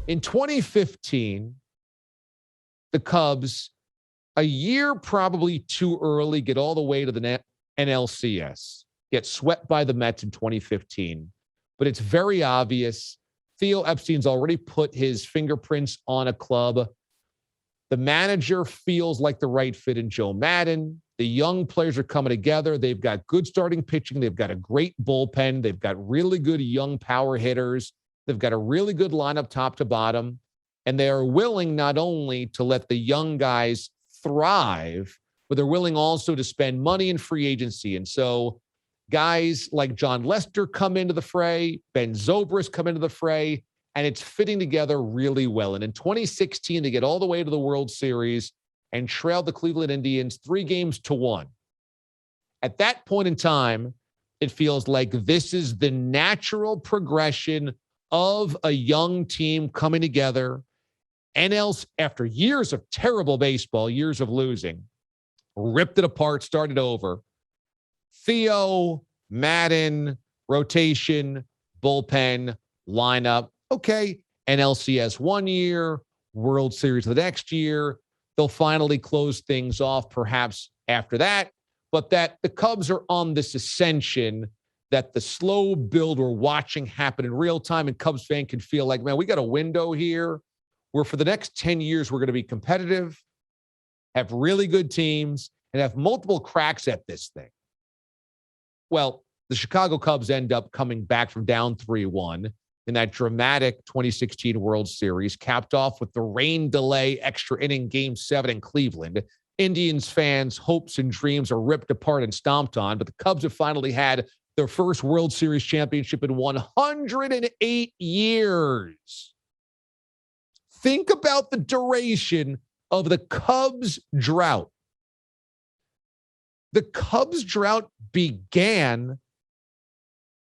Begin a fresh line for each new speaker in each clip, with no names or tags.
In 2015, the Cubs, a year probably too early, get all the way to the NLCS, get swept by the Mets in 2015. But it's very obvious Theo Epstein's already put his fingerprints on a club. The manager feels like the right fit in Joe Maddon. The young players are coming together. They've got good starting pitching. They've got a great bullpen. They've got really good young power hitters. They've got a really good lineup top to bottom. And they are willing not only to let the young guys thrive, but they're willing also to spend money in free agency. And so guys like John Lester come into the fray, Ben Zobrist come into the fray, and it's fitting together really well. And in 2016, they get all the way to the World Series and trailed the Cleveland Indians 3-1. At that point in time, it feels like this is the natural progression of a young team coming together. NL's, after years of terrible baseball, years of losing, ripped it apart, started over. Theo, Maddon, rotation, bullpen, lineup. Okay, NLCS 1 year, World Series the next year. They'll finally close things off perhaps after that, but that the Cubs are on this ascension that the slow build we're watching happen in real time, and Cubs fan can feel like, man, we got a window here where for the next 10 years we're going to be competitive, have really good teams, and have multiple cracks at this thing. Well, the Chicago Cubs end up coming back from down 3-1 in that dramatic 2016 World Series, capped off with the rain delay extra inning Game 7 in Cleveland. Indians fans' hopes and dreams are ripped apart and stomped on, but the Cubs have finally had their first World Series championship in 108 years. Think about the duration of the Cubs drought. The Cubs drought began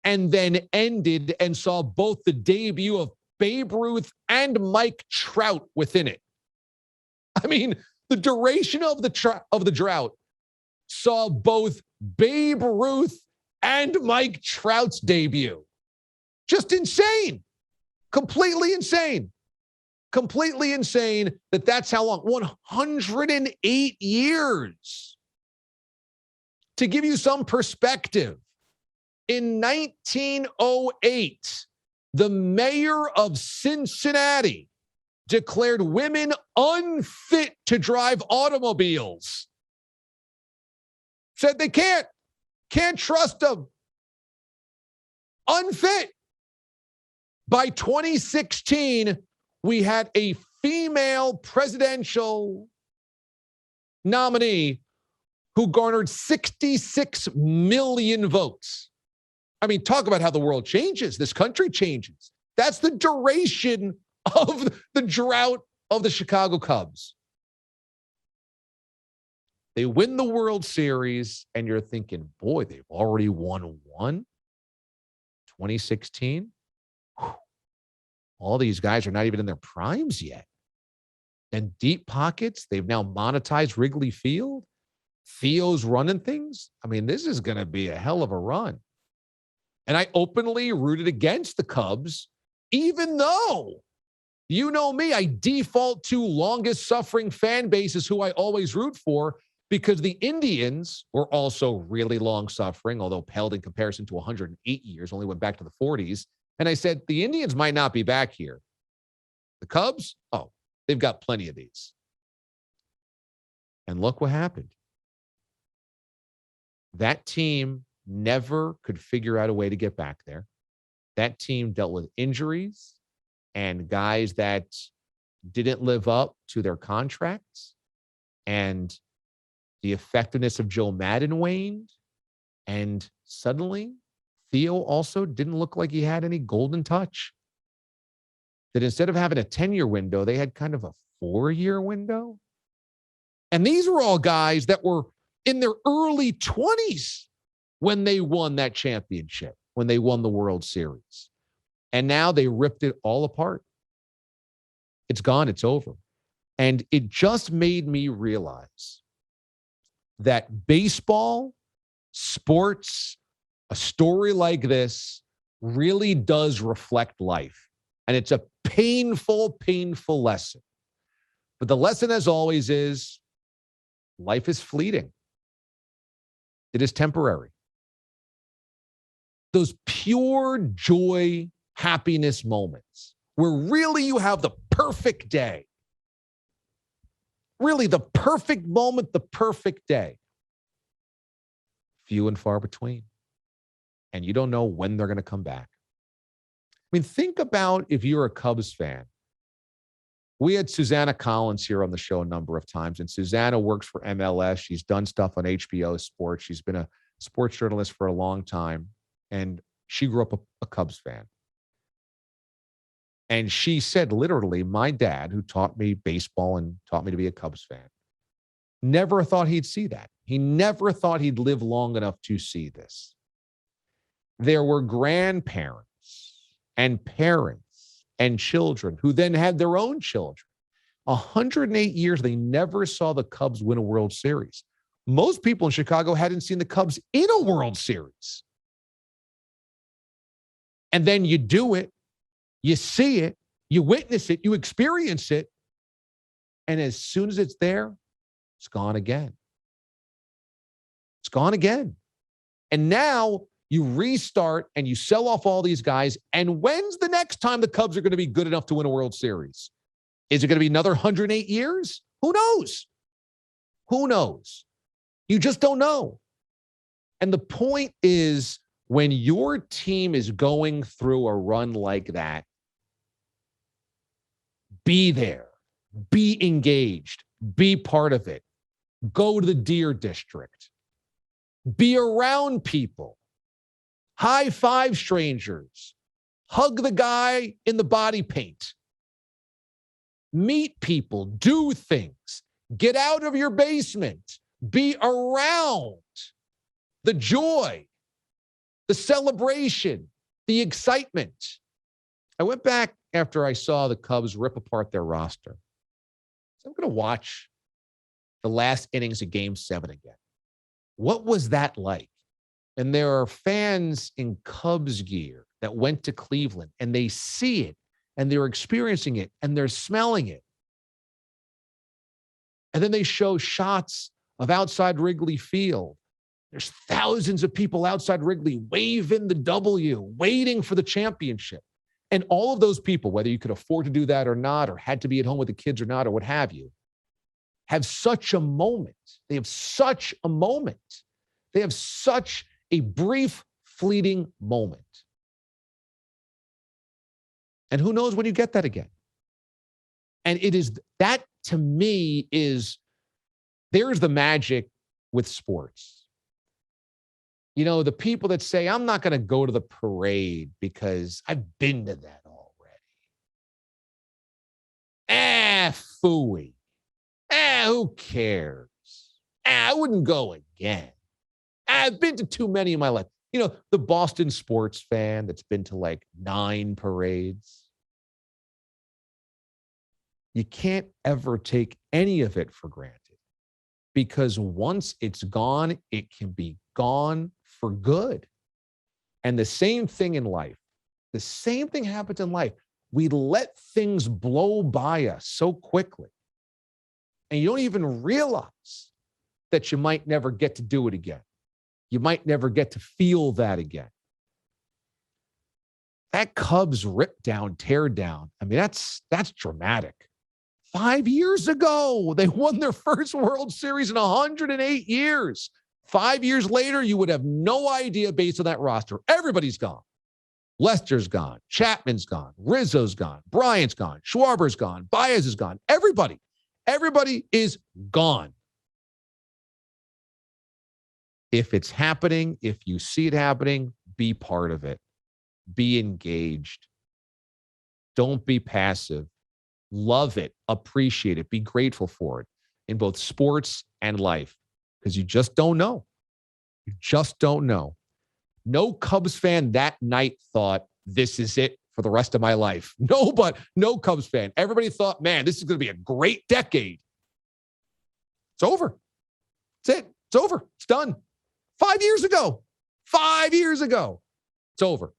and then ended and saw both the debut of Babe Ruth and Mike Trout within it. I mean, the duration of the drought saw both Babe Ruth and Mike Trout's debut. Just insane. Completely insane. Completely insane that's how long. 108 years. To give you some perspective, in 1908, the mayor of Cincinnati declared women unfit to drive automobiles. Said they can't trust them. Unfit. By 2016, we had a female presidential nominee who garnered 66 million votes. I mean, talk about how the world changes. This country changes. That's the duration of the drought of the Chicago Cubs. They win the World Series, and you're thinking, boy, they've already won one. 2016. Whew. All these guys are not even in their primes yet. And deep pockets, they've now monetized Wrigley Field. Theo's running things. I mean, this is going to be a hell of a run. And I openly rooted against the Cubs, even though, you know me, I default to longest suffering fan bases who I always root for, because the Indians were also really long suffering, although paled in comparison to 108 years, only went back to the 40s. And I said, the Indians might not be back here. The Cubs, oh, they've got plenty of these. And look what happened. That team never could figure out a way to get back there. That team dealt with injuries and guys that didn't live up to their contracts. And the effectiveness of Joe Maddon waned. And suddenly, Theo also didn't look like he had any golden touch. That instead of having a 10-year window, they had kind of a 4-year window. And these were all guys that were in their early 20s when they won that championship, when they won the World Series. And now they ripped it all apart. It's gone. It's over. And it just made me realize that baseball, sports, a story like this really does reflect life. And it's a painful, painful lesson. But the lesson, as always, is life is fleeting. It is temporary. Those pure joy, happiness moments where really you have the perfect day. Really, the perfect moment, the perfect day. Few and far between. And you don't know when they're going to come back. I mean, think about if you're a Cubs fan. We had Susanna Collins here on the show a number of times, and Susanna works for MLS. She's done stuff on HBO Sports. She's been a sports journalist for a long time, and she grew up a Cubs fan. And she said, literally, my dad, who taught me baseball and taught me to be a Cubs fan, never thought he'd see that. He never thought he'd live long enough to see this. There were grandparents and parents and children who then had their own children. 108 years, they never saw the Cubs win a World Series. Most people in Chicago hadn't seen the Cubs in a World Series. And then you do it, you see it, you witness it, you experience it, and as soon as it's there, it's gone again. It's gone again. And now you restart and you sell off all these guys. And when's the next time the Cubs are going to be good enough to win a World Series? Is it going to be another 108 years? Who knows? Who knows? You just don't know. And the point is, when your team is going through a run like that, be there, be engaged, be part of it. Go to the Deer District. Be around people. High five strangers. Hug the guy in the body paint. Meet people. Do things. Get out of your basement. Be around the joy, the celebration, the excitement. I went back after I saw the Cubs rip apart their roster. So I'm going to watch the last innings of Game 7 again. What was that like? And there are fans in Cubs gear that went to Cleveland, and they see it, and they're experiencing it, and they're smelling it. And then they show shots of outside Wrigley Field. There's thousands of people outside Wrigley waving the W, waiting for the championship. And all of those people, whether you could afford to do that or not, or had to be at home with the kids or not, or what have you, have such a moment. They have such a moment. They have such a brief, fleeting moment. And who knows when you get that again? And it is that, to me, there's the magic with sports. You know, the people that say, I'm not going to go to the parade because I've been to that already. Phooey. Who cares? I wouldn't go again. I've been to too many in my life. You know, the Boston sports fan that's been to like 9 parades. You can't ever take any of it for granted, because once it's gone, it can be gone for good. And the same thing in life. The same thing happens in life. We let things blow by us so quickly. And you don't even realize that you might never get to do it again. You might never get to feel that again. That Cubs rip down, tear down. I mean, that's dramatic. 5 years ago, they won their first World Series in 108 years. 5 years later, you would have no idea based on that roster. Everybody's gone. Lester's gone. Chapman's gone. Rizzo's gone. Bryant's gone. Schwarber's gone. Baez is gone. Everybody is gone. If it's happening, if you see it happening, be part of it. Be engaged. Don't be passive. Love it. Appreciate it. Be grateful for it in both sports and life, because you just don't know. You just don't know. No Cubs fan that night thought, this is it for the rest of my life. No Cubs fan. Everybody thought, man, this is going to be a great decade. It's over. That's it. It's over. It's done. 5 years ago. 5 years ago. It's over.